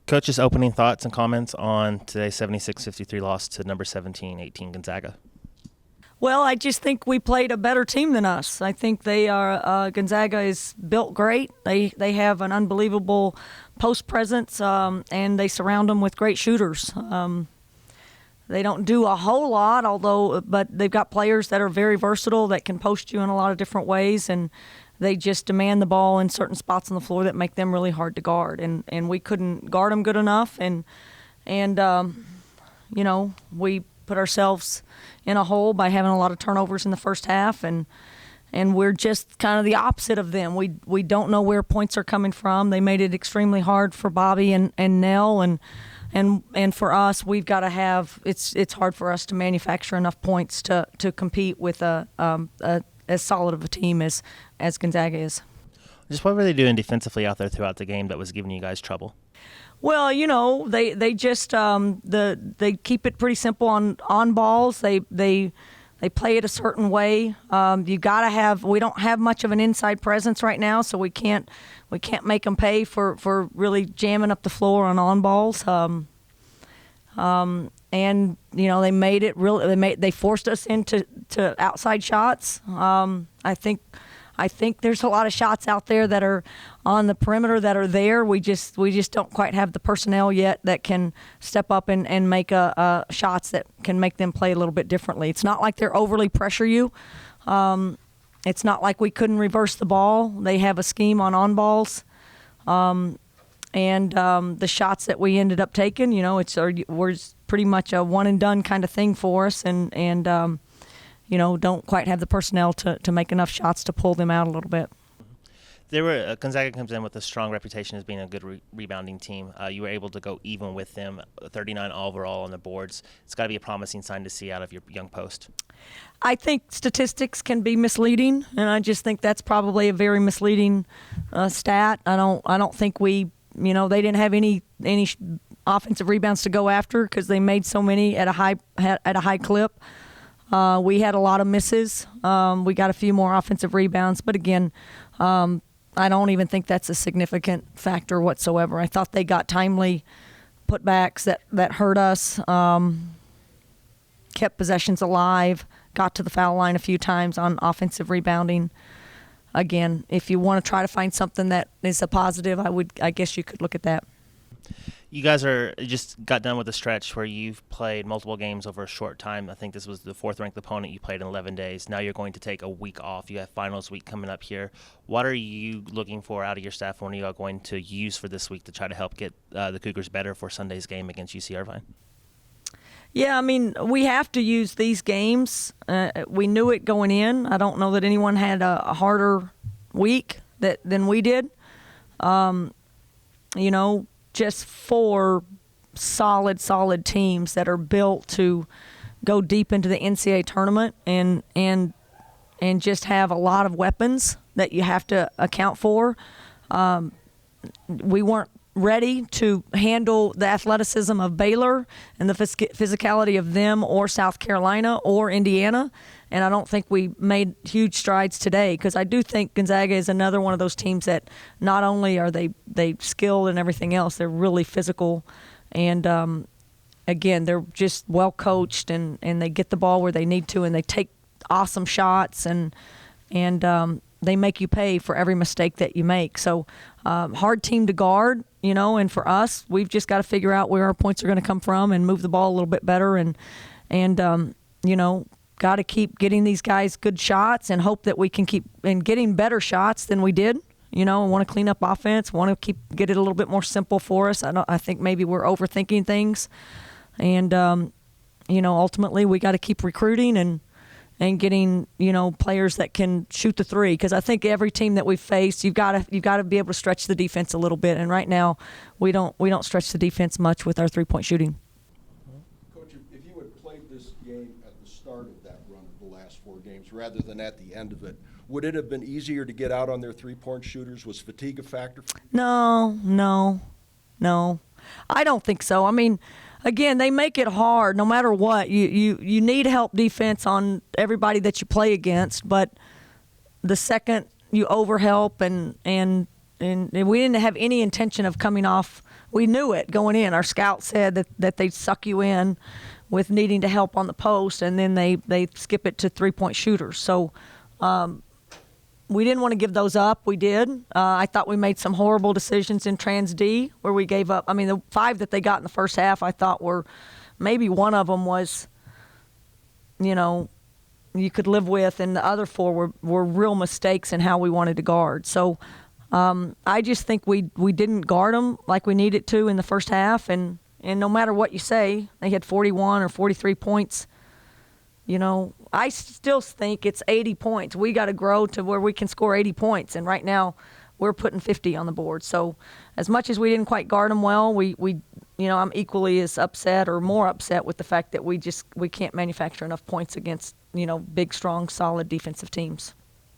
Coach's opening thoughts and comments on today's 76-53 loss to number 17-18 Gonzaga. Well, I just think we played a better team than us. I think they are Gonzaga is built great. They have an unbelievable post presence, and they surround them with great shooters. They don't do a whole lot, but they've got players that are very versatile that can post you in a lot of different ways, and they just demand the ball in certain spots on the floor that make them really hard to guard. And we couldn't guard them good enough, and we put ourselves in a hole by having a lot of turnovers in the first half, and we're just kind of the opposite of them. We don't know where points are coming from. They made it extremely hard for Bobby and Nell, and for us, we've got to have it's hard for us to manufacture enough points to compete with as solid of a team as Gonzaga is. Just what were they doing defensively out there throughout the game that was giving you guys trouble? Well, they just they keep it pretty simple on balls. They play it a certain way. You gotta have. We don't have much of an inside presence right now, so we can't make them pay for really jamming up the floor on balls. And they made it real. They forced us into outside shots. I think there's a lot of shots out there that are on the perimeter that are there. We just don't quite have the personnel yet that can step up and make shots that can make them play a little bit differently. It's not like they're overly pressure you. It's not like we couldn't reverse the ball. They have a scheme on balls. And the shots that we ended up taking, we're pretty much a one and done kind of thing for us, and don't quite have the personnel to make enough shots to pull them out a little bit. Gonzaga comes in with a strong reputation as being a good rebounding team. You were able to go even with them, 39 overall on the boards. It's got to be a promising sign to see out of your young post. I think statistics can be misleading, and I just think that's probably a very misleading stat. I don't think they didn't have any offensive rebounds to go after because they made so many at a high clip. We had a lot of misses. We got a few more offensive rebounds, but again, I don't even think that's a significant factor whatsoever. I thought they got timely putbacks that hurt us, kept possessions alive, got to the foul line a few times on offensive rebounding. Again, if you want to try to find something that is a positive, I guess you could look at that. You guys just got done with a stretch where you've played multiple games over a short time. I think this was the fourth-ranked opponent you played in 11 days. Now you're going to take a week off. You have finals week coming up here. What are you looking for out of your staff? What are you going to use for this week to try to help get the Cougars better for Sunday's game against UC Irvine? Yeah, I mean, we have to use these games. We knew it going in. I don't know that anyone had a harder week than we did. Just four solid teams that are built to go deep into the NCAA tournament and just have a lot of weapons that you have to account for. We weren't ready to handle the athleticism of Baylor and the physicality of them or South Carolina or Indiana, and I don't think we made huge strides today because I do think Gonzaga is another one of those teams that not only are they skilled and everything else, they're really physical, and again, they're just well coached and they get the ball where they need to and they take awesome shots and they make you pay for every mistake that you make. So hard team to guard, and for us, we've just got to figure out where our points are going to come from and move the ball a little bit better and got to keep getting these guys good shots and hope that we can keep and getting better shots than we did. And want to clean up offense, want to get it a little bit more simple for us. I think maybe we're overthinking things, and ultimately we got to keep recruiting and getting players that can shoot the three, because I think every team that we've faced, you've got to be able to stretch the defense a little bit, and right now we don't stretch the defense much with our 3-point shooting. Coach, if you had played this game at the start of that run of the last 4 games rather than at the end of it, would it have been easier to get out on their 3-point shooters? Was fatigue a factor for you? No. I don't think so. I mean, again, they make it hard no matter what. You need help defense on everybody that you play against, but the second you overhelp and and we didn't have any intention of coming off. We knew it going in. Our scouts said that they'd suck you in with needing to help on the post, and then they skip it to 3-point shooters. So we didn't want to give those up. We did. I thought we made some horrible decisions in trans D where we gave up. I mean, the 5 that they got in the first half, I thought were maybe one of them was, you could live with, and the other 4 were real mistakes in how we wanted to guard. So I just think we didn't guard them like we needed to in the first half, and no matter what you say, they had 41 or 43 points. I still think it's 80 points. We got to grow to where we can score 80 points, and right now we're putting 50 on the board. So as much as we didn't quite guard them well, we I'm equally as upset or more upset with the fact that we can't manufacture enough points against big, strong, solid defensive teams.